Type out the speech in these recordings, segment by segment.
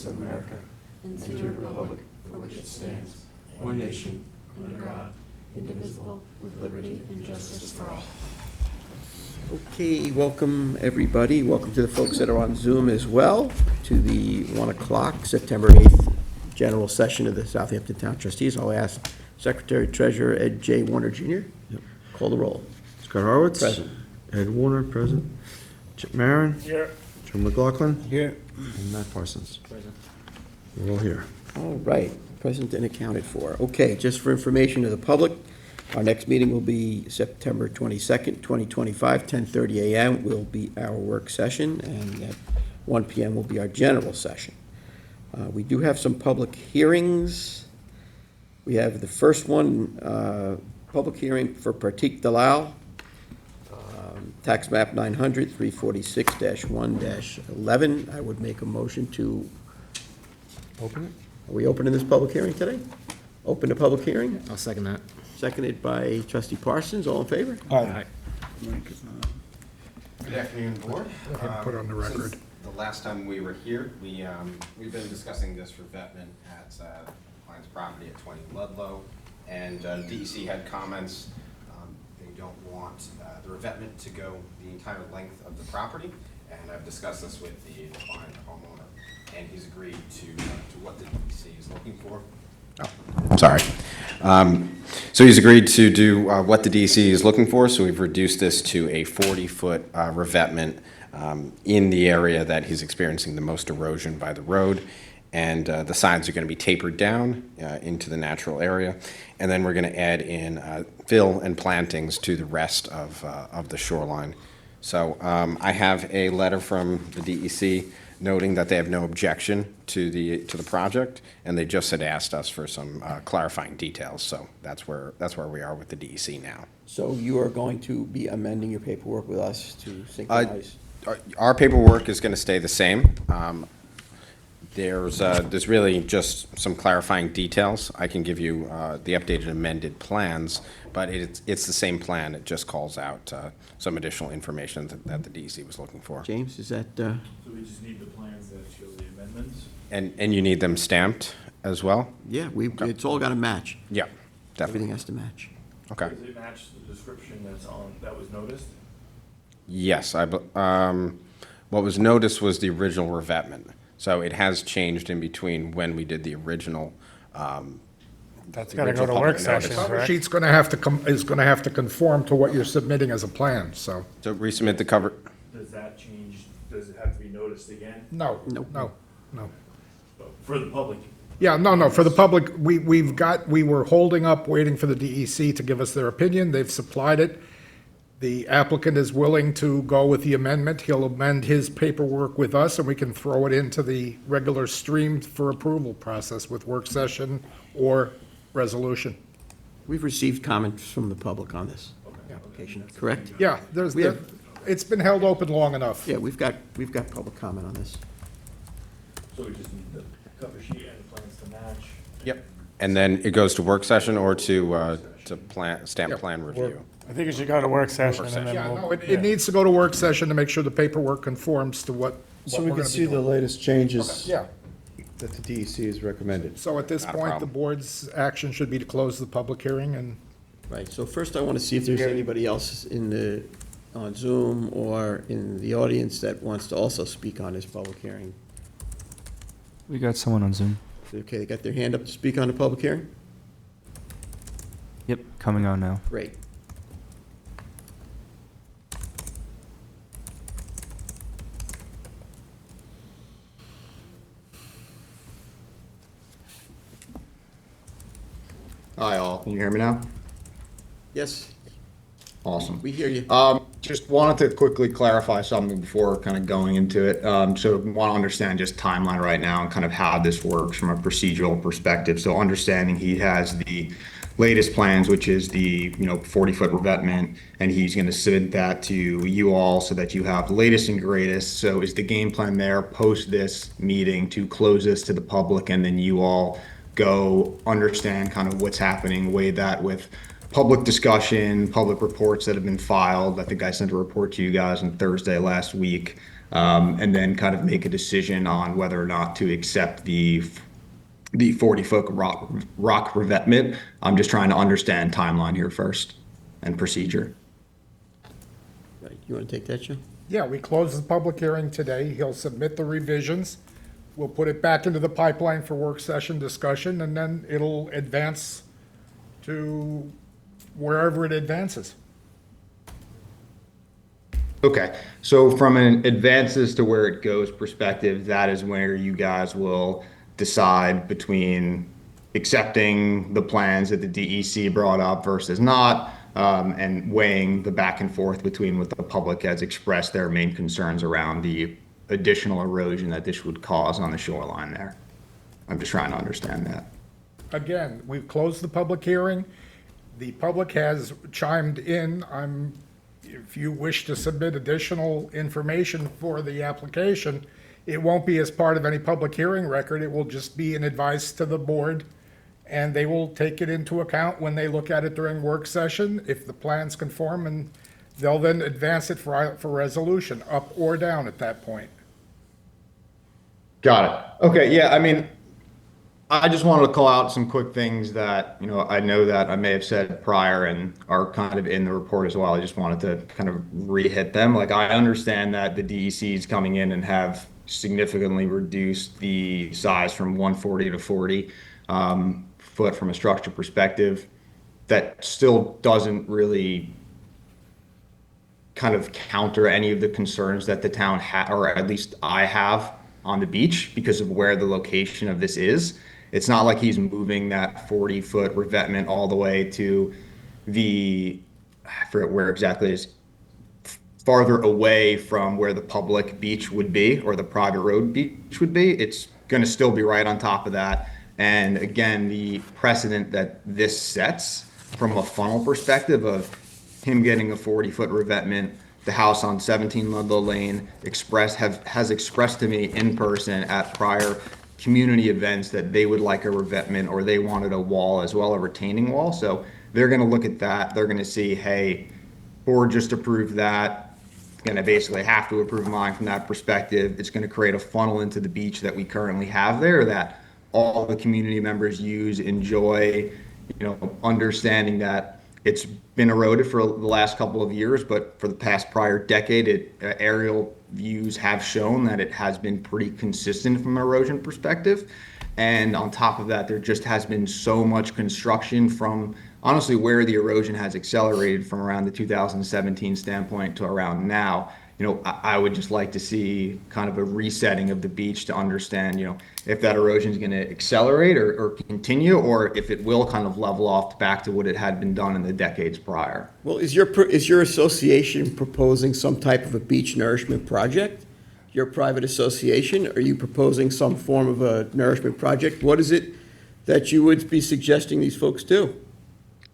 States of America and to the republic for which it stands, one nation, under God, indivisible, with liberty and justice for all. Okay, welcome everybody. Welcome to the folks that are on Zoom as well to the 1 o'clock, September 8th, general session of the Southampton Town Trustees. I'll ask Secretary Treasurer Ed J. Warner Jr. Call the roll. Scott Horowitz. Present. Ed Warner, present. Chip Marin. Here. Joe McLaughlin. Here. And Matt Parsons. Present. We're all here. All right, present and accounted for. Okay, just for information to the public, our next meeting will be September 22nd, 2025, 10:30 a.m. will be our work session, and at 1 p.m. will be our general session. We do have some public hearings. We have the first one, public hearing for Pratik Dalal, tax map 900, 346-1-11. I would make a motion to, Open it. are we opening this public hearing today? Open the public hearing? I'll second that. Seconded by trustee Parsons, all in favor? Aye. Good afternoon, board. Put on the record. Since the last time we were here, we've been discussing this revetment at Klein's property at 20 Ludlow, and DEC had comments. They don't want the revetment to go the entire length of the property, and I've discussed this with the client homeowner, and he's agreed to what the DEC is looking for. Sorry. So he's agreed to do what the DEC is looking for, so we've reduced this to a 40-foot revetment in the area that he's experiencing the most erosion by the road, and the sides are going to be tapered down into the natural area, and then we're going to add in fill and plantings to the rest of the shoreline. So I have a letter from the DEC noting that they have no objection to the project, and they just had asked us for some clarifying details. So that's where we are with the DEC now. So you are going to be amending your paperwork with us to synchronize? Our paperwork is going to stay the same. There's really just some clarifying details. I can give you the updated amended plans, but it's the same plan. It just calls out some additional information that the DEC was looking for. James, is that, So we just need the plans that show the amendments? And you need them stamped as well? yeah, it's all got to match. Yeah, Everything definitely. has to match. Okay. Does it match the description that was noticed? Yes, what was noticed was the original revetment. So it has changed in between when we did the original. That's got to go to work session, Cover correct? sheet's going to have to is going to have to conform to what you're submitting as a plan, so. So resubmit the cover. Does that change, does it have to be noticed again? No, Nope. no. For the public? Yeah, no, for the public, we were holding up, waiting for the DEC to give us their opinion. They've supplied it. The applicant is willing to go with the amendment. He'll amend his paperwork with us, and we can throw it into the regular stream for approval process with work session or resolution. We've received comments from the public on this application, correct? Yeah, it's been held open long enough. Yeah, we've got public comment on this. So we just need the cover sheet and the plans to match? Yep. And then it goes to work session or to stamp Yep. plan review. I think it should go to work session and then Yeah, we'll. no, it needs to go to work session to make sure the paperwork conforms to what So we're we gonna can be see the doing. latest changes Yeah, that the DEC has recommended. so at this Not a point, the problem. board's action should be to close the public hearing, and Right, so first I want to see if there's anybody else on Zoom or in the audience that wants to also speak on this public hearing. We got someone on Zoom. Okay, they got their hand up to speak on the public hearing? Yep, coming on now. Great. Hi, all. Can you hear me now? Yes, Awesome. we hear you. Just wanted to quickly clarify something before kind of going into it. So want to understand just timeline right now and kind of how this works from a procedural perspective. So understanding he has the latest plans, which is the 40-foot revetment, and he's going to submit that to you all so that you have the latest and greatest. So is the game plan there post this meeting to close this to the public, and then you all go understand kind of what's happening, weigh that with public discussion, public reports that have been filed. I think I sent a report to you guys on Thursday last week. and then kind of make a decision on whether or not to accept the 40-foot rock revetment. I'm just trying to understand timeline here first and procedure. Right, you want to take that, Joe? Yeah, we closed the public hearing today. He'll submit the revisions. We'll put it back into the pipeline for work session discussion, and then it'll advance to wherever it advances. Okay, so from an advances to where it goes perspective, that is where you guys will decide between accepting the plans that the DEC brought up versus not, and weighing the back and forth between what the public has expressed their main concerns around the additional erosion that this would cause on the shoreline there. I'm just trying to understand that. Again, we've closed the public hearing. The public has chimed in. If you wish to submit additional information for the application, it won't be as part of any public hearing record. It will just be an advice to the board, and they will take it into account when they look at it during work session, if the plans conform, and they'll then advance it for resolution, up or down at that point. Got it. Okay, yeah, I mean, I just wanted to call out some quick things that, you know, I know that I may have said prior and are kind of in the report as well. I just wanted to kind of re-hit them. Like, I understand that the DECs coming in and have significantly reduced the size from 140 to 40 foot from a structure perspective. That still doesn't really kind of counter any of the concerns that the town or at least I have on the beach because of where the location of this is. It's not like he's moving that 40-foot revetment all the way to I forget where exactly it is, farther away from where the public beach would be or the private road beach would be. It's going to still be right on top of that. And again, the precedent that this sets from a funnel perspective of him getting a 40-foot revetment, the house on 17 Ludlow Lane has expressed to me in person at prior community events that they would like a revetment or they wanted a wall as well, a retaining wall. So they're going to look at that. They're going to see, hey, board just approved that. It's going to basically have to approve mine from that perspective. It's going to create a funnel into the beach that we currently have there that all the community members use, enjoy, you know, understanding that it's been eroded for the last couple of years, but for the past prior decade, aerial views have shown that it has been pretty consistent from an erosion perspective. And on top of that, there just has been so much construction from honestly where the erosion has accelerated from around the 2017 standpoint to around now. You know, I would just like to see kind of a resetting of the beach to understand, you know, if that erosion is going to accelerate or continue, or if it will kind of level off back to what it had been done in the decades prior. Well, is your association proposing some type of a beach nourishment project? Your private association, are you proposing some form of a nourishment project? What is it that you would be suggesting these folks do?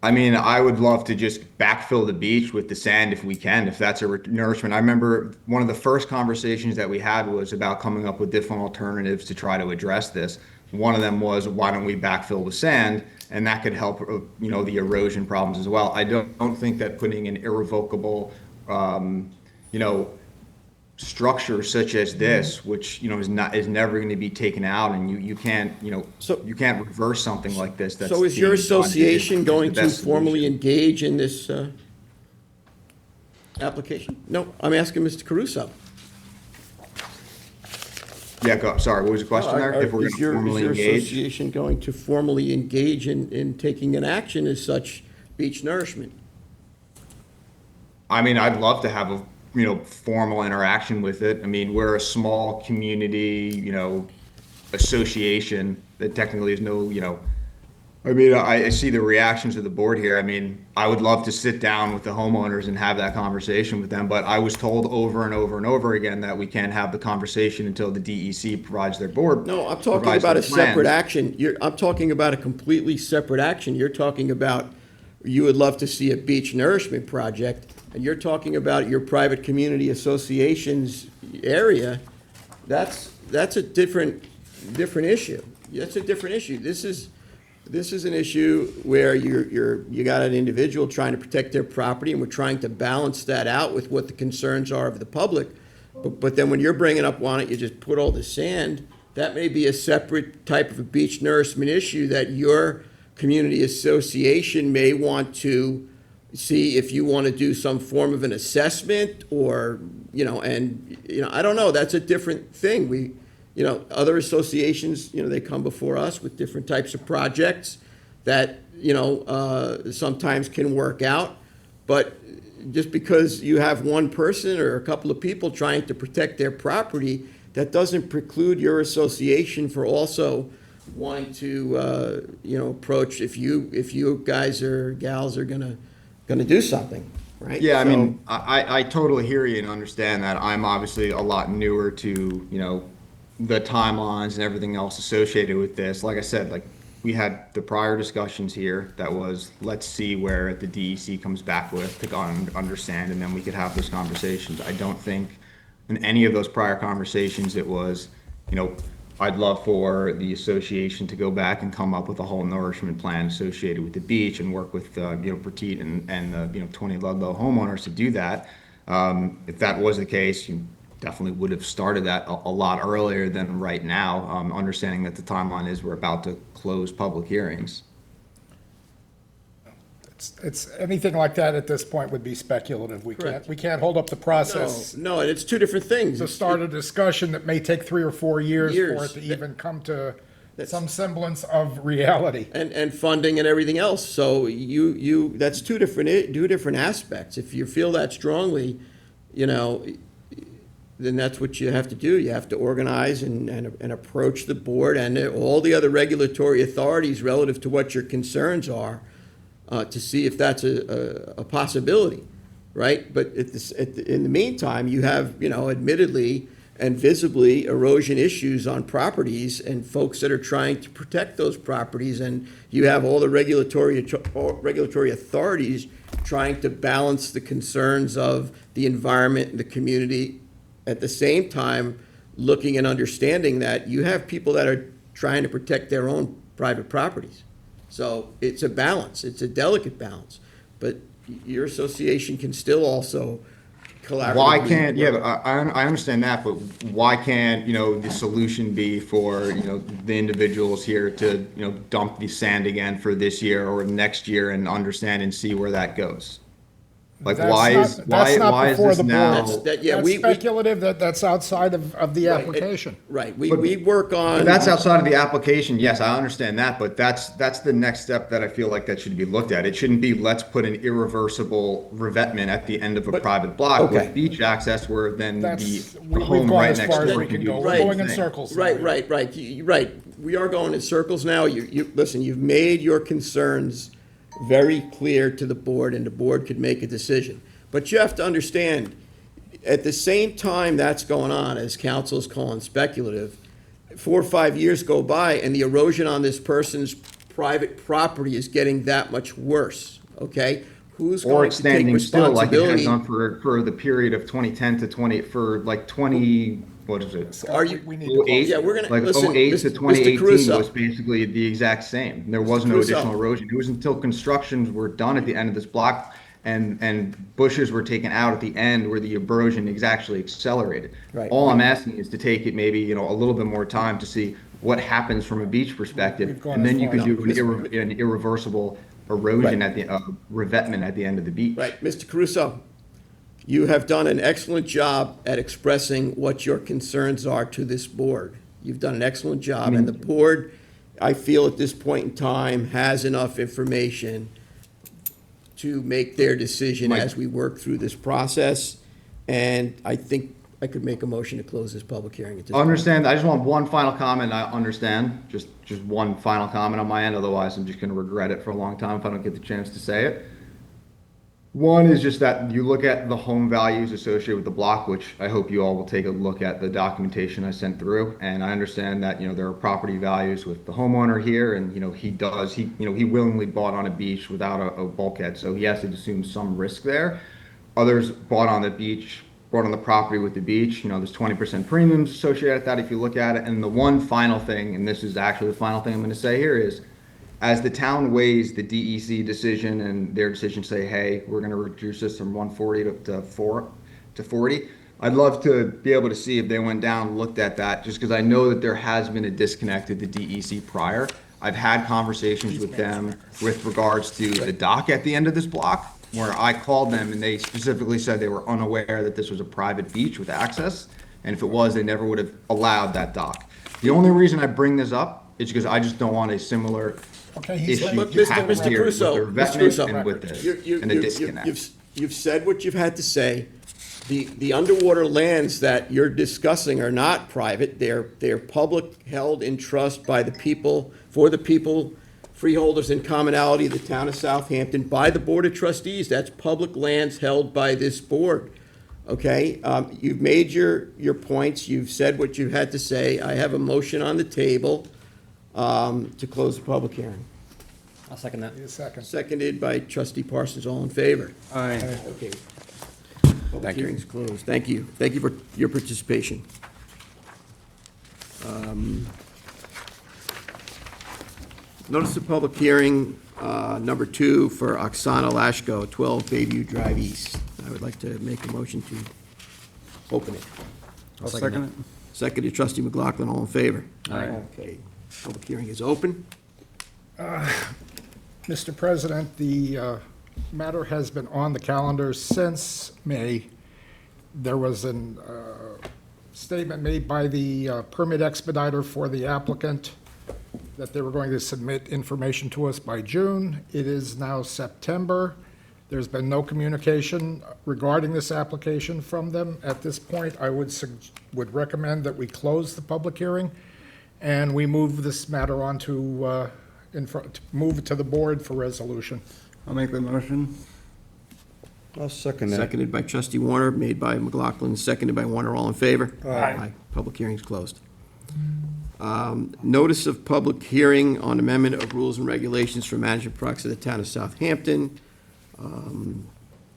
I mean, I would love to just backfill the beach with the sand if we can, if that's a nourishment. I remember one of the first conversations that we had was about coming up with different alternatives to try to address this. One of them was, why don't we backfill with sand? And that could help, you know, the erosion problems as well. I don't think that putting an irrevocable, you know, structure such as this, which, you know, is never going to be taken out, and you can't, you know, you can't reverse something like this. So is your association going to formally engage in this application? No, I'm asking Mr. Caruso. Yeah, sorry, what was the question there? If we're going to formally is your engage? association going to formally engage in taking an action as such beach nourishment? I mean, I'd love to have a, you know, formal interaction with it. I mean, we're a small community, you know, association that technically is no, you know, I mean, I see the reactions of the board here. I mean, I would love to sit down with the homeowners and have that conversation with them, but I was told over and over and over again that we can't have the conversation until the DEC provides their board. No, I'm talking about a separate action. I'm talking about a completely separate action. You're talking about you would love to see a beach nourishment project, and you're talking about your private community association's area. That's a different issue. That's a different issue. This is an issue where you got an individual trying to protect their property, and we're trying to balance that out with what the concerns are of the public. But then when you're bringing up, why don't you just put all the sand, that may be a separate type of a beach nourishment issue that your community association may want to see if you want to do some form of an assessment or, I don't know, that's a different thing. Other associations, they come before us with different types of projects that, sometimes can work out. But just because you have one person or a couple of people trying to protect their property, that doesn't preclude your association for also wanting to, approach if you guys or gals are gonna do something, right? Yeah, I So- mean, I totally hear you and understand that. I'm obviously a lot newer to, the timelines and everything else associated with this. Like I said, like, we had the prior discussions here that was, let's see where the DEC comes back with to understand, and then we could have those conversations. I don't think in any of those prior conversations it was, I'd love for the association to go back and come up with a whole nourishment plan associated with the beach and work with, Petit and the, 20 Ludlow homeowners to do that. If that was the case, you definitely would have started that a lot earlier than right now, understanding that the timeline is we're about to close public hearings. It's, anything like that at this point would be speculative. Correct. We can't hold up the process No, and it's two different things. to start a discussion that may take 3 or 4 years for Years. it to even come to That's- some semblance of reality. And funding and everything else. So that's two different aspects. If you feel that strongly, then that's what you have to do. You have to organize and approach the board and all the other regulatory authorities relative to what your concerns are, to see if that's a possibility, right? But in the meantime, you have, admittedly and visibly erosion issues on properties and folks that are trying to protect those properties, and you have all the regulatory authorities trying to balance the concerns of the environment and the community, at the same time looking and understanding that you have people that are trying to protect their own private properties. So it's a balance, it's a delicate balance, but your association can still also collaboratively. Why can't, yeah, but I understand that, but why can't, the solution be for, the individuals here to, dump the sand again for this year or next year and understand and see where that goes? Like, That's why not- is that's not why is before this the board. now? That's speculative, that's outside of the application. Right, we work on. But that's outside of the application, yes, I understand that, but that's the next step that I feel like that should be looked at. It shouldn't be, let's put an irreversible revetment at the end of a private block okay. with beach access where then That's, the we've home gone right as next far as door we can can do go. the We're same going in thing. circles. Right. We are going in circles now. Listen, you've made your concerns very clear to the board, and the board could make a decision. But you have to understand, at the same time that's going on, as council is calling speculative, 4 or 5 years go by, and the erosion on this person's private property is getting that much worse, okay? Who's Or going it's to take standing still like it has responsibility? done for the period of 2010 to 20, for like 20, what is it? Are you? We need to close. 08? Yeah, we're gonna- Like listen, 08 to Mr. 2018 Caruso. was basically the exact same. There was no Caruso. additional erosion. It was until constructions were done at the end of this block and bushes were taken out at the end where the erosion is actually accelerated. Right. All I'm asking is to take it maybe, a little bit more time to see what happens from a beach perspective. We've gone And then as you far can as- do an irreversible erosion Right. at the, revetment at the end of the beach. Right, Mr. Caruso, you have done an excellent job at expressing what your concerns are to this board. You've done an excellent job, and the board, I feel at this point in time, has enough information to make their decision Mike. as we work through this process. And I think I could make a motion to close this public hearing at this point. Understand, I just want one final comment, I understand, just one final comment on my end, otherwise I'm just gonna regret it for a long time if I don't get the chance to say it. One is just that you look at the home values associated with the block, which I hope you all will take a look at the documentation I sent through, and I understand that, there are property values with the homeowner here, and, he willingly bought on a beach without a bulkhead, so he has to assume some risk there. Others bought on the property with the beach, there's 20% premiums associated with that if you look at it. And the one final thing, and this is actually the final thing I'm gonna say here is, as the town weighs the DEC decision and their decision to say, hey, we're gonna reduce this from 140 to 40, I'd love to be able to see if they went down and looked at that, just because I know that there has been a disconnect at the DEC prior. I've had conversations with them with regards to the dock at the end of this block, where I called them and they specifically said they were unaware that this was a private beach with access, and if it was, they never would have allowed that dock. The only reason I bring this up is because I just don't want a similar Okay, he's issue But to happen Mr. here with Crusoe, their Mr. Crusoe, vetment and with this, and the disconnect. You've said what you've had to say. The underwater lands that you're discussing are not private. They're public, held in trust by the people, for the people, freeholders in commonality of the town of Southampton, by the Board of Trustees. That's public lands held by this board. Okay? You've made your points. You've said what you had to say. I have a motion on the table to close the public hearing. I'll second that. a second. Seconded by trustee Parsons. All in favor? Aye. Okay. Public hearing's closed. Thank you. Thank you for your participation. Notice of public hearing, number 2 for Oksana Lashko, 12 Bayview Drive East. I would like to make a motion to open it. I'll second it. Seconded trustee McLaughlin. All in favor? Aye. Okay. Public hearing is open. Mr. President, the matter has been on the calendar since May. There was a statement made by the permit expediter for the applicant that they were going to submit information to us by June. It is now September. There's been no communication regarding this application from them. At this point, I would recommend that we close the public hearing and we move this matter on to move it to the board for resolution. I'll make the motion. I'll second that. Seconded by trustee Warner, made by McLaughlin, seconded by Warner. All in favor? Aye. Public hearing's closed. Notice of public hearing on amendment of rules and regulations for management products of the town of Southampton.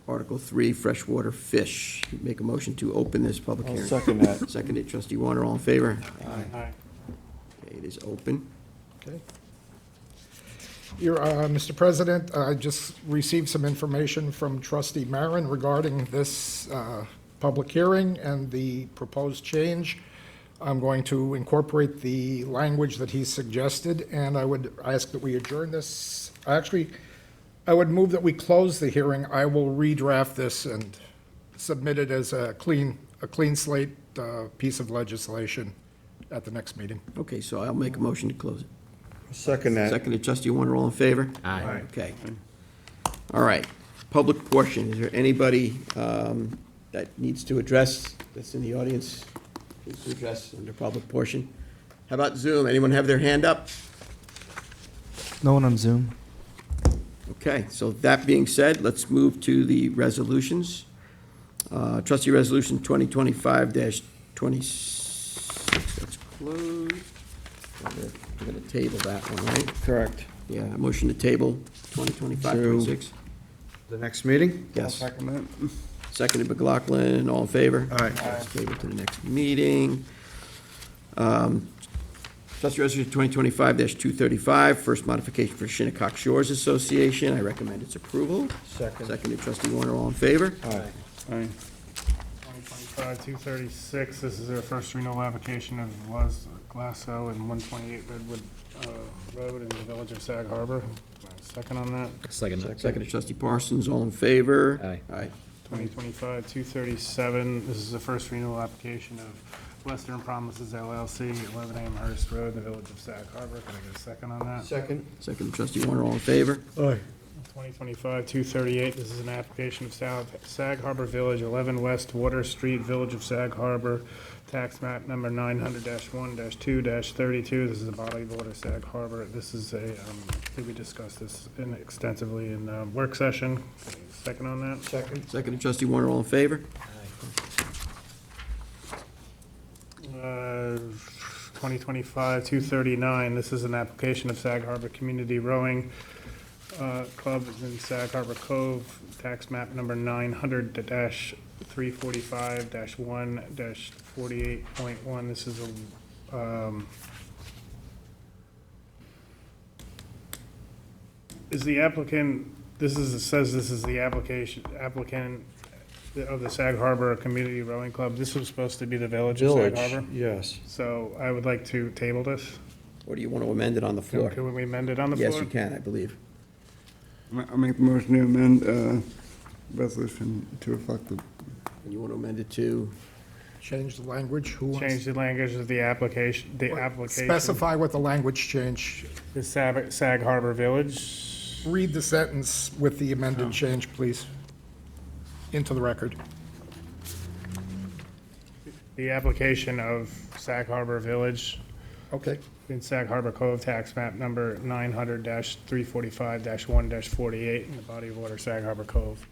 Article 3, freshwater fish. Make a motion to open this public I'll hearing. second that. Seconded trustee Warner. All in favor? Aye. Okay, it is open. Okay. Mr. President, I just received some information from trustee Marin regarding this public hearing and the proposed change. I'm going to incorporate the language that he suggested, and I would ask that we adjourn this. Actually, I would move that we close the hearing. I will redraft this and submit it as a clean slate piece of legislation at the next meeting. Okay, so I'll make a motion to close it. Second that. Seconded trustee Warner. All in favor? Aye. Okay. All right. Public portion. Is there anybody that needs to address, that's in the audience, needs to address under public portion? How about Zoom? Anyone have their hand up? No one on Zoom. Okay, so that being said, let's move to the resolutions. Trustee Resolution 2025-26, that's closed. We're going to table that one, right? Correct. Yeah, a motion to table 2025-26. The next meeting? Yes. Second it. Seconded McLaughlin, all in favor? Aye. Let's table to the next meeting. Trustee Resolution 2025-235, first modification for Shinnecock Shores Association. I recommend its approval. Second. Seconded trustee Warner, all in favor? Aye. Aye. 2025-236, this is our first renewal application of Glasso and 128 Redwood Road in the village of Sag Harbor. Second on that. Second that. Seconded trustee Parsons, all in favor? Aye. Aye. 2025-237, this is the first renewal application of Western Promises LLC, 11 Amherst Road, in the village of Sag Harbor. Can I get a second on that? Second. Seconded trustee Warner, all in favor? Aye. 2025-238, this is an application of Sag Harbor Village, 11 West Water Street, Village of Sag Harbor, tax map number 900-1-2-32. This is a body of water, Sag Harbor. This is a, we discussed this extensively in work session. Second on that? Second. Seconded trustee Warner, all in favor? 2025-239, this is an application of Sag Harbor Community Rowing Club in Sag Harbor Cove, tax map number 900-345-1-48.1. This is a, is the applicant, this is, it says this is the applicant of the Sag Harbor Community Rowing Club. This was supposed to be the Village of Sag Village, Harbor. yes. So I would like to table this. Or do you want to amend it on the floor? Can we amend it on the floor? Yes, you can, I believe. I'll make the motion to amend resolution to reflect the, And you want to amend it to, Change the language, who wants? Change the language of the application, Specify what the language change. The Sag Harbor Village. Read the sentence with the amended change, please, into the record. The application of Sag Harbor Village Okay, in Sag Harbor Cove, tax map number 900-345-1-48 in the body of water, Sag Harbor Cove.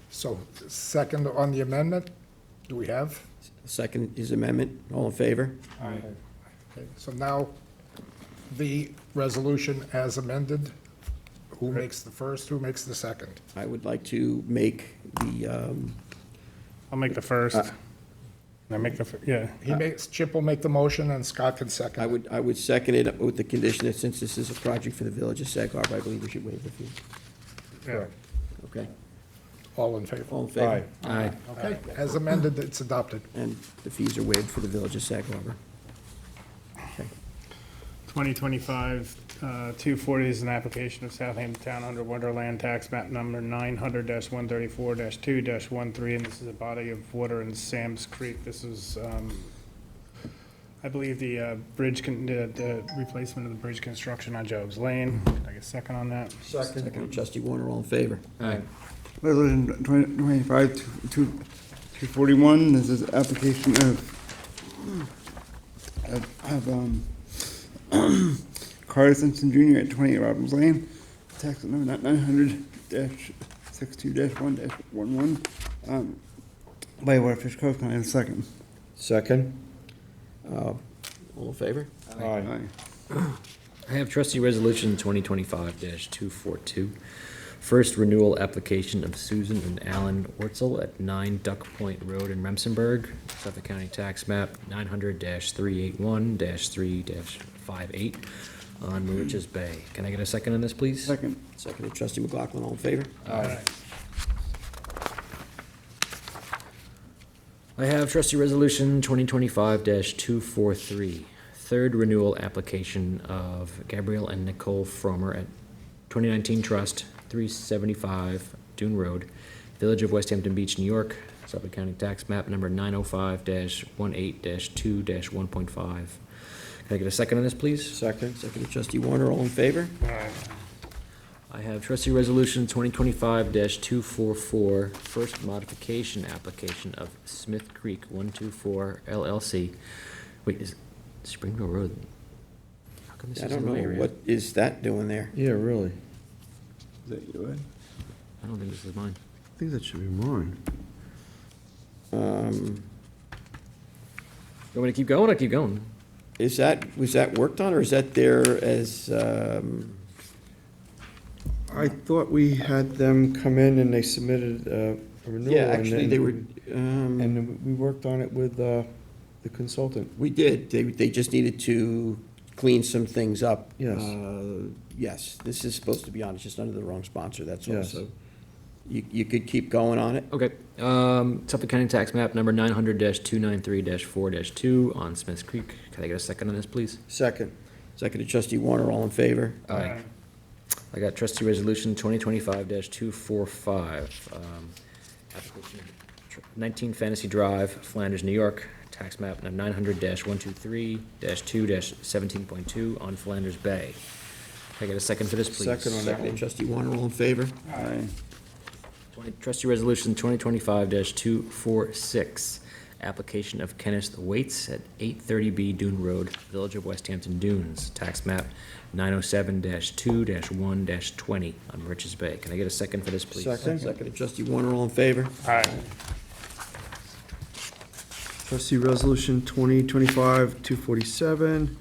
so second on the amendment, do we have? second his amendment, all in favor? Okay, so now, the resolution as amended, who makes the first, who makes the second? I would like to make the, I'll make the first. I make the, yeah. Chip will make the motion and Scott can second. I would second it with the condition that since this is a project for the Village of Sag Harbor, I believe we should waive the fee. Yeah. Okay? All in favor? All in favor? Aye. Okay, as amended, it's adopted. And the fees are waived for the Village of Sag Harbor. 2025-240 is an application of Southampton Town under Wonderland tax map number 900-134-2-13, and this is a body of water in Sam's Creek. This is, I believe, the the replacement of the bridge construction on Job's Lane. Can I get a second on that? Second, trustee Warner, all in favor? resolution 2025-241, this is application of Carter Simpson Jr. at 28 Robbins Lane, tax number 900-62-1-11, by Waterfish Cove. Can I have a second? Second? All in favor? Aye. I have trustee resolution 2025-242. First renewal application of Susan and Alan Ortzel at 9 Duck Point Road in Remsenburg, Suffolk County Tax Map 900-381-3-58 on Mauritius Bay. Can I get a second on this, please? Second. Second, trustee McLaughlin, all in favor? Aye. I have trustee resolution 2025-243. Third renewal application of Gabrielle and Nicole Fromer at 2019 Trust, 375 Dune Road, Village of West Hampton Beach, New York, Suffolk County Tax Map number 905-18-2-1.5. Can I get a second on this, please? Second? Second, trustee Warner, all in favor? I have trustee resolution 2025-244, first modification application of Smith Creek 124 LLC. Wait, is Springville Road? How come this I is don't in my know, area? what is that doing there? Yeah, really. Is that you, Ed? I don't think this is mine. I think that should be mine. You want me to keep going? I'll keep going. Was that worked on, or is that there as, I thought we had them come in and they submitted a renewal. yeah, actually, they were, And then we worked on it with the consultant. we did, they just needed to clean some things up. Yes. Yes, this is supposed to be on, it's just under the wrong sponsor, that's all, Yes. so you could keep going on it. Okay, Suffolk County Tax Map number 900-293-4-2 on Smiths Creek. Can I get a second on this, please? Second? Second, trustee Warner, all in favor? Aye. I got trustee resolution 2025-245, application of 19 Fantasy Drive, Flanders, New York, tax map number 900-123-2-17.2 on Flanders Bay. Can I get a second for this, please? Second on that Second, one. trustee Warner, all in favor? Aye. Trustee resolution 2025-246, application of Kenneth Waits at 830B Dune Road, Village of West Hampton Dunes, tax map 907-2-1-20 on Riches Bay. Can I get a second for this, please? Second? Second, trustee Warner, all in favor? Aye. Trustee Resolution 2025-247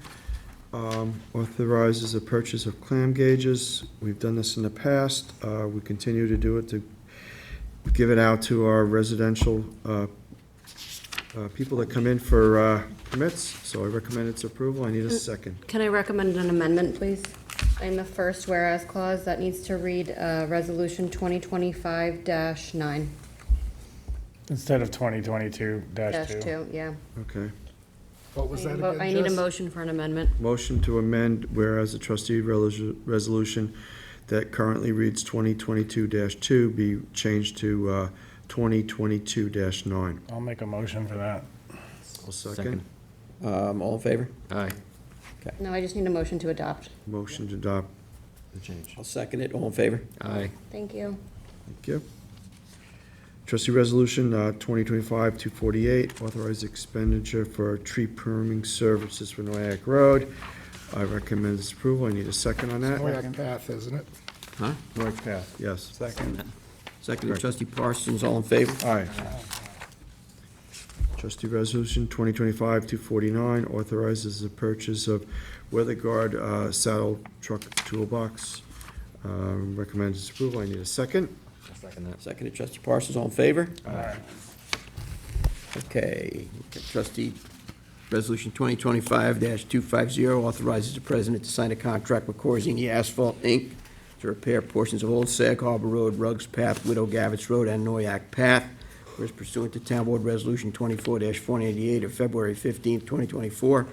authorizes the purchase of clam gauges. We've done this in the past. We continue to do it to give it out to our residential people that come in for permits. So I recommend its approval. I need a second. Can I recommend an amendment, please? In the first whereas clause, that needs to read, Resolution 2025-9. Instead of 2022-2. -2, yeah. Okay. What was that again, I need a Jess? motion for an amendment. Motion to amend, whereas the trustee resolution that currently reads 2022-2 be changed to 2022-9. I'll make a motion for that. I'll second. All in favor? Aye. No, I just need a motion to adopt. Motion to adopt. The change. I'll second it. All in favor? Aye. Thank you. Thank you. Trustee Resolution 2025-248, authorize expenditure for tree pruning services for Noyak Road. I recommend this approval. I need a second on that. Noyak Path, isn't it? Huh? North Path. Yes. Second. Second, trustee Parsons, all in favor? Aye. Trustee Resolution 2025-249, authorizes the purchase of Weather Guard saddle truck toolbox. Recommends its approval. I need a second. I'll second that. Second, trustee Parsons, all in favor? Aye. Okay, trustee, resolution 2025-250 authorizes the president to sign a contract with Corzini Asphalt, Inc. to repair portions of Old Sag Harbor Road, Ruggs Path, Widow Gavitz Road, and Noyak Path, whereas pursuant to Town Board Resolution 24-488 of February 15, 2024,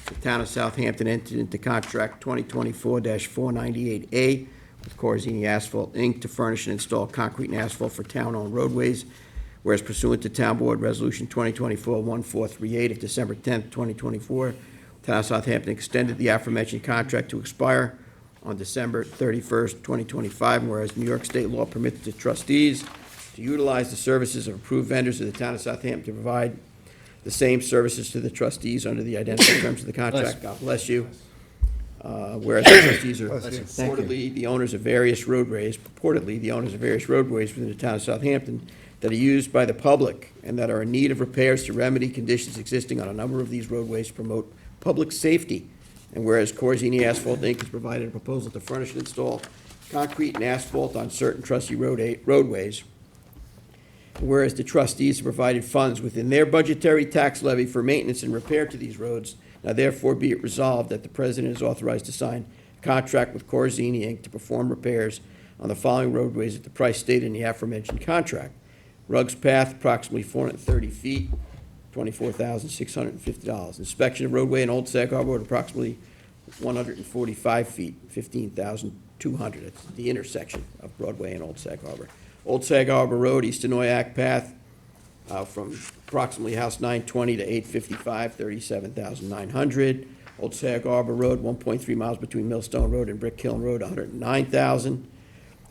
the town of Southampton entered into contract 2024-498A with Corzini Asphalt, Inc. to furnish and install concrete and asphalt for town-owned roadways, whereas pursuant to Town Board Resolution 2024-1438 of December 10, 2024, Town of Southampton extended the aforementioned contract to expire on December 31st, 2025, and whereas New York State law permits the trustees to utilize the services of approved vendors of the Town of Southampton to provide the same services to the trustees under the identical terms of the contract. God bless you. Whereas the trustees are purportedly the owners of various roadways within the Town of Southampton that are used by the public and that are in need of repairs to remedy conditions existing on a number of these roadways to promote public safety. And whereas Corzini Asphalt, Inc. has provided a proposal to furnish and install concrete and asphalt on certain trustee roadways, and whereas the trustees have provided funds within their budgetary tax levy for maintenance and repair to these roads, now therefore be it resolved that the president is authorized to sign a contract with Corzini, Inc. to perform repairs on the following roadways at the price stated in the aforementioned contract. Ruggs Path, approximately 430 feet, $24,650. Inspection of roadway in Old Sag Harbor Road, approximately 145 feet, $15,200. That's the intersection of Broadway and Old Sag Harbor. Old Sag Harbor Road, east of Noyak Path, from approximately House 920 to 855, $37,900. Old Sag Harbor Road, 1.3 miles between Millstone Road and Brick Hill Road, $109,000.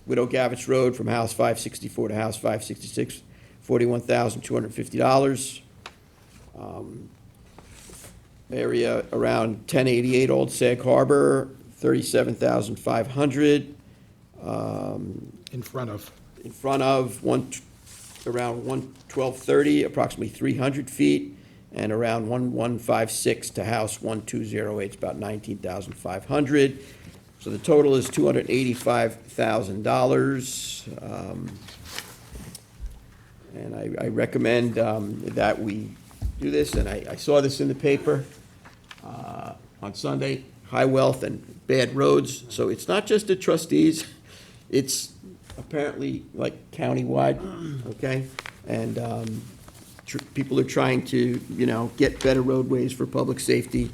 Widow Gavitz Road from House 564 to House 566, $41,250. Area around 1088 Old Sag Harbor, $37,500. In front of. In front of around 1230, approximately 300 feet, and around 1156 to House 1208, it's about 19,500. So the total is $285,000. And I recommend that we do this, and I saw this in the paper on Sunday, high wealth and bad roads. So it's not just the trustees, it's apparently like countywide, okay? And people are trying to, get better roadways for public safety.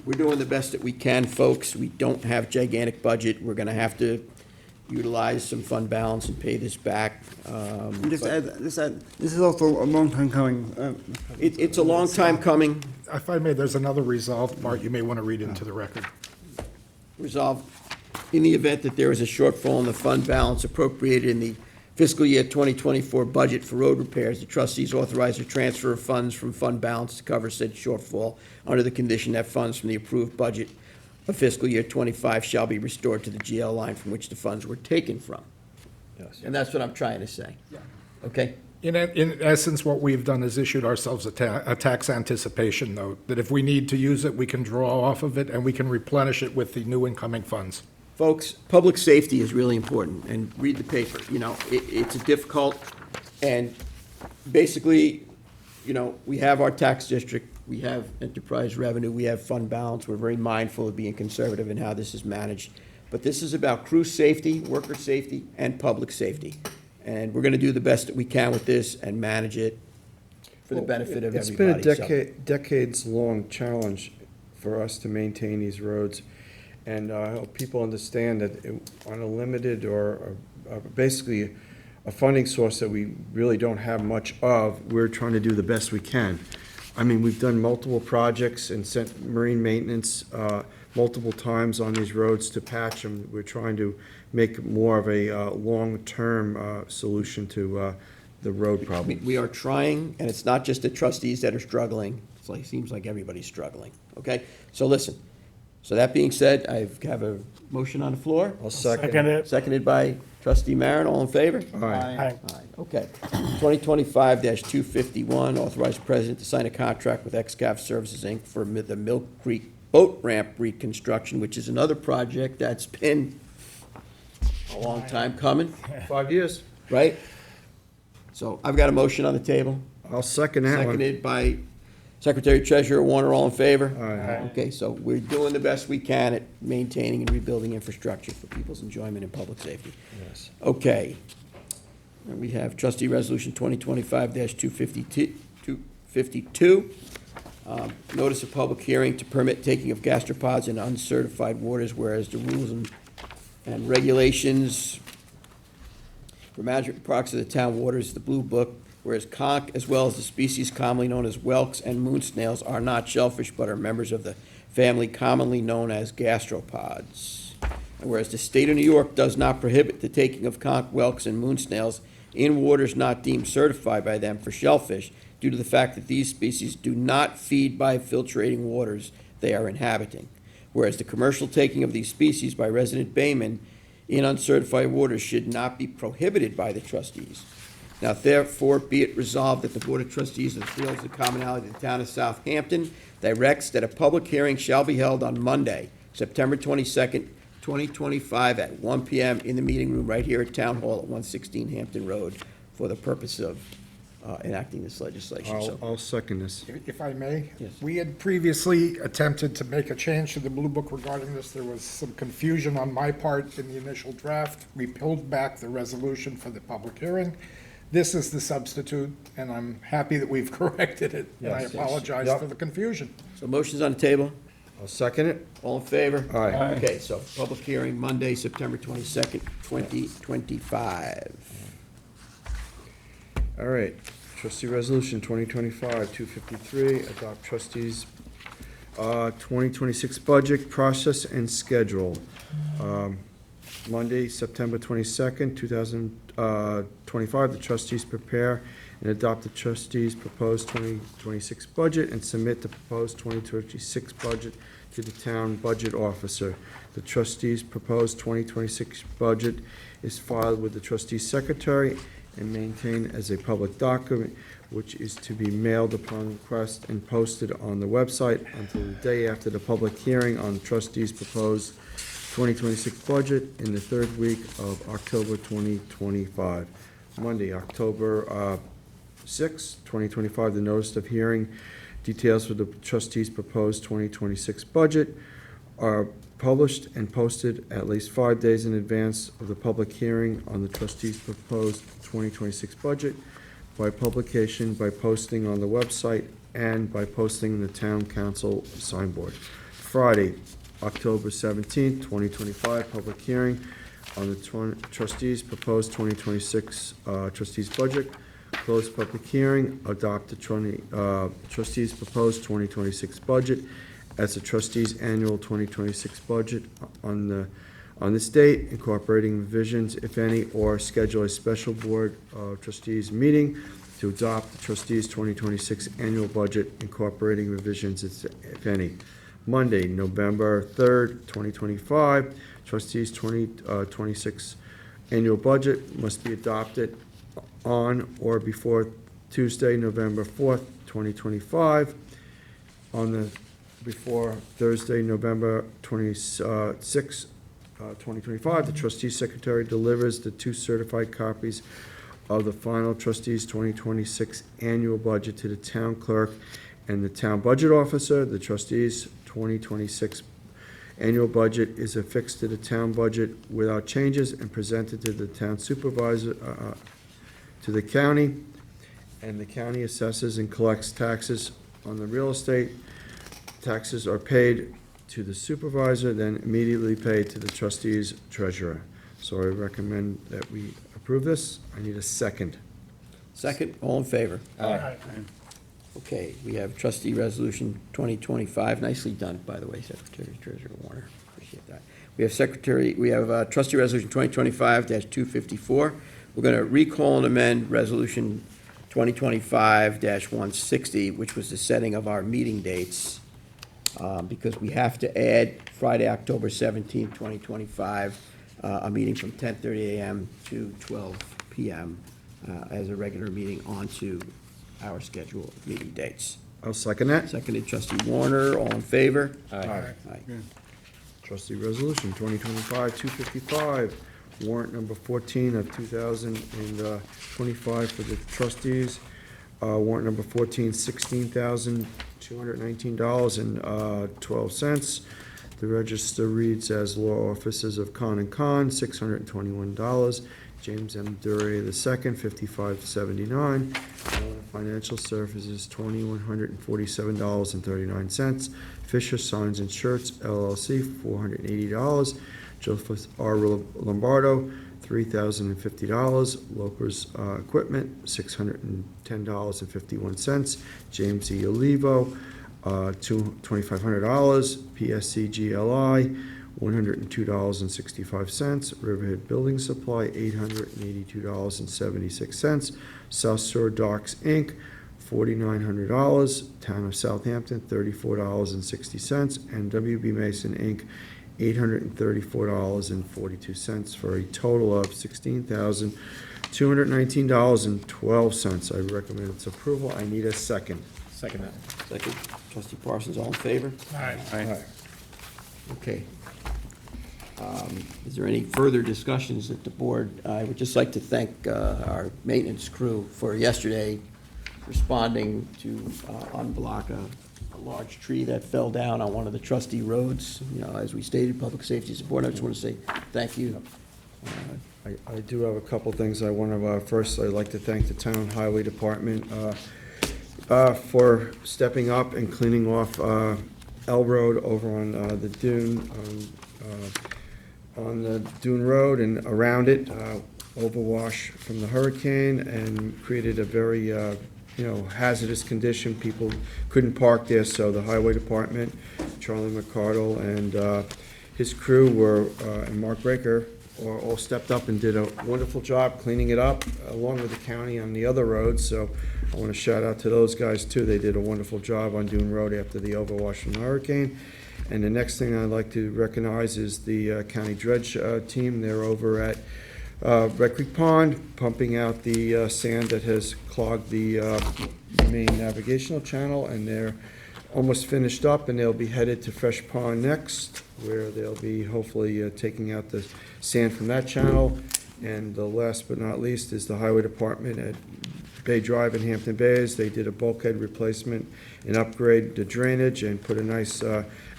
We're doing the best that we can, folks. We don't have gigantic budget. We're gonna have to utilize some fund balance and pay this back. Just add, this is also a long time coming. It's a long time coming. If I may, there's another resolved part you may want to read into the record. Resolved, in the event that there is a shortfall in the fund balance appropriated in the fiscal year 2024 budget for road repairs, the trustees authorize a transfer of funds from fund balance to cover said shortfall under the condition that funds from the approved budget of fiscal year 25 shall be restored to the GL line from which the funds were taken from. Yes. And that's what I'm trying to say. Okay? In essence, what we've done is issued ourselves a tax anticipation note, that if we need to use it, we can draw off of it, and we can replenish it with the new incoming funds. Folks, public safety is really important, and read the paper. It's a difficult, and basically, we have our tax district, we have enterprise revenue, we have fund balance. We're very mindful of being conservative in how this is managed. but this is about crew safety, worker safety, and public safety. And we're gonna do the best that we can with this and manage it for the benefit of It's been a everybody. So- decades-long challenge for us to maintain these roads. And I hope people understand that on a limited or basically a funding source that we really don't have much of, we're trying to do the best we can. I mean, we've done multiple projects and sent marine maintenance multiple times on these roads to patch them. We're trying to make more of a long-term solution to the road problem. We are trying, and it's not just the trustees that are struggling. It's like, seems like everybody's struggling, okay? So listen, so that being said, I have a motion on the floor, I'll second. Second it. seconded by trustee Marin, all in favor? All right. Aye. Aye, okay. 2025-251, authorize president to sign a contract with Excave Services, Inc. for the Mill Creek Boat Ramp reconstruction, which is another project that's been a long time coming, 5 years. right? So I've got a motion on the table, I'll second that one. seconded by Secretary Treasurer Warner, all in favor? Aye. Okay, so we're doing the best we can at maintaining and rebuilding infrastructure for people's enjoyment and public safety. Yes. Okay. And we have trustee resolution 2025-252. Notice of public hearing to permit taking of gastropods in uncertified waters, whereas the rules and regulations for management products of the town waters, the Blue Book, whereas conch, as well as the species commonly known as whelks and moon snails, are not shellfish but are members of the family commonly known as gastropods. And whereas the state of New York does not prohibit the taking of conch, whelks, and moon snails in waters not deemed certified by them for shellfish, due to the fact that these species do not feed by filtrating waters they are inhabiting. Whereas the commercial taking of these species by resident baymen in uncertified waters should not be prohibited by the trustees. Now therefore be it resolved that the Board of Trustees of the Fields of Commonalty of the Town of Southampton directs that a public hearing shall be held on Monday, September 22nd, 2025, at 1 p.m. in the meeting room right here at Town Hall at 116 Hampton Road for the purpose of enacting this legislation. So, I'll second this. If I may? Yes. We had previously attempted to make a change to the Blue Book regarding this. There was some confusion on my part in the initial draft. We pulled back the resolution for the public hearing. This is the substitute, and I'm happy that we've corrected it. And I Yes. apologize Yep. for the confusion. so motion's on the table. I'll second it. All in favor? Aye. Okay, so public hearing Monday, September 22nd, 2025. All right, trustee resolution 2025-253, adopt trustees 2026 budget process and schedule. Monday, September 22nd, 2025, the trustees prepare and adopt the trustees' proposed 2026 budget and submit the proposed 2026 budget to the town budget officer. The trustees' proposed 2026 budget is filed with the trustees' secretary and maintained as a public document, which is to be mailed upon request and posted on the website until the day after the public hearing on the trustees' proposed 2026 budget in the third week of October 2025. Monday, October 6, 2025, the notice of hearing details for the trustees' proposed 2026 budget are published and posted at least 5 days in advance of the public hearing on the trustees' proposed 2026 budget by publication, by posting on the website, and by posting in the town council signboard. Friday, October 17th, 2025, public hearing on the trustees' proposed 2026 trustees' budget. Close public hearing, adopt the trustees' proposed 2026 budget as the trustees' annual 2026 budget on this date, incorporating revisions, if any, or schedule a special board of trustees meeting to adopt the trustees' 2026 annual budget, incorporating revisions, if any. Monday, November 3rd, 2025, trustees' 2026 annual budget must be adopted on or before Tuesday, November 4th, 2025. Before Thursday, November 26th, 2025, the trustees' secretary delivers the 2 certified copies of the final trustees' 2026 annual budget to the town clerk and the town budget officer. The trustees' 2026 Annual budget is affixed to the town budget without changes and presented to the town supervisor, to the county, and the county assesses and collects taxes on the real estate. Taxes are paid to the supervisor, then immediately paid to the trustees treasurer. So I recommend that we approve this. I need a second. Second, all in favor? Aye. Okay, we have trustee resolution 2025, nicely done, by the way, Secretary Treasurer Warner, appreciate that. We have trustee resolution 2025-254. We're going to recall and amend resolution 2025-160, which was the setting of our meeting dates, because we have to add Friday, October 17th, 2025, a meeting from 10:30 a.m. to 12 p.m. As a regular meeting onto our scheduled meeting dates. I'll second that. Seconded trustee Warner, all in favor? Aye. Aye. Trustee resolution 2025-255, warrant number 14 of 2025 for the trustees. Warrant number 14, $16,219.12. The register reads as law offices of Con and Con, $621. James M. Dury II, $55.79. Financial Services, $2,147.39. Fisher Signs and Shirts LLC, $480. Joseph R. Lombardo, $3,050. Lopers Equipment, $610.51. James E. Olivo, $2,500. PSC GLI, $102.65. Riverhead Building Supply, $882.76. South Shore Docks, Inc., $4,900. Town of Southampton, $34.60. And WB Mason, Inc., $834.42, for a total of $16,219.12. I recommend its approval. I need a second. Second that. Second, trustee Parsons, all in favor? Aye. Okay. Is there any further discussions at the board? I would just like to thank our maintenance crew for yesterday responding to unblock a large tree that fell down on one of the trustee roads. You know, as we stated, public safety is important. I just want to say thank you. I do have a couple things I want to, first, I'd like to thank the town highway department for stepping up and cleaning off L Road over on the Dune, on the Dune Road and around it, overwash from the hurricane, and created a very, hazardous condition. People couldn't park there, so the highway department, Charlie McCardle and his crew and Mark Breaker, all stepped up and did a wonderful job cleaning it up, along with the county on the other roads. So I want to shout out to those guys too. They did a wonderful job on Dune Road after the overwash from the hurricane. And the next thing I'd like to recognize is the county dredge team. They're over at Red Creek Pond, pumping out the sand that has clogged the main navigational channel, and they're almost finished up, and they'll be headed to Fresh Pond next, where they'll be hopefully taking out the sand from that channel. And the last but not least is the highway department at Bay Drive in Hampton Bays. They did a bulkhead replacement and upgrade the drainage and put a nice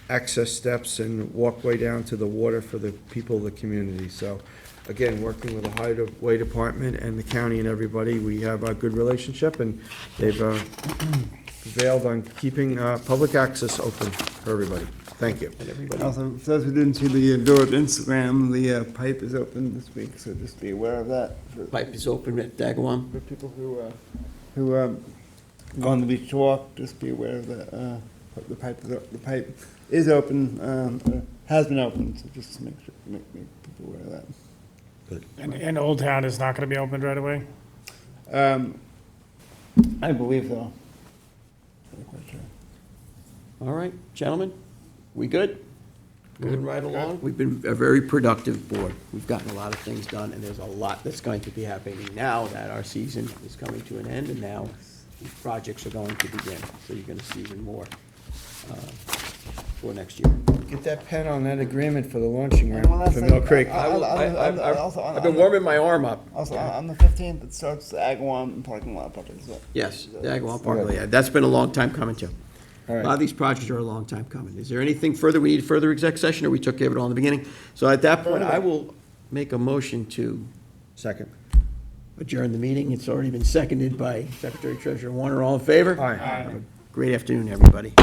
access steps and walkway down to the water for the people of the community. So again, working with the highway department and the county and everybody, we have a good relationship, and they've prevailed on keeping public access open for everybody. Thank you. And everybody, Also, for those who didn't see the Dort Instagram, the pipe is open this week, so just be aware of that. pipe is open at Dagawam. For people who go on the beach to walk, just be aware of that. The pipe is open, has been open, so just to make people aware of that. And Old Town is not going to be opened right away? I believe so. Not quite sure. All right, gentlemen, we good? Moving right along. We've been a very productive board. We've gotten a lot of things done, and there's a lot that's going to be happening now that our season is coming to an end, and now these projects are going to begin. So you're gonna see even more for next year. Get that pen on that agreement for the launching Well, ramp that's for like- Mill Creek. I've been warming my arm up. Also, on the 15th, it starts the Agawam parking lot project. Yes, Dagawam Park, yeah, that's been a long time coming too. A lot of these projects are a long time coming. Is there anything further, we need further exec session, or we took care of it all in the beginning? So at that point, I will make a motion to Second. adjourn the meeting. It's already been seconded by Secretary Treasurer Warner. All in favor? Aye. Have a great afternoon, everybody.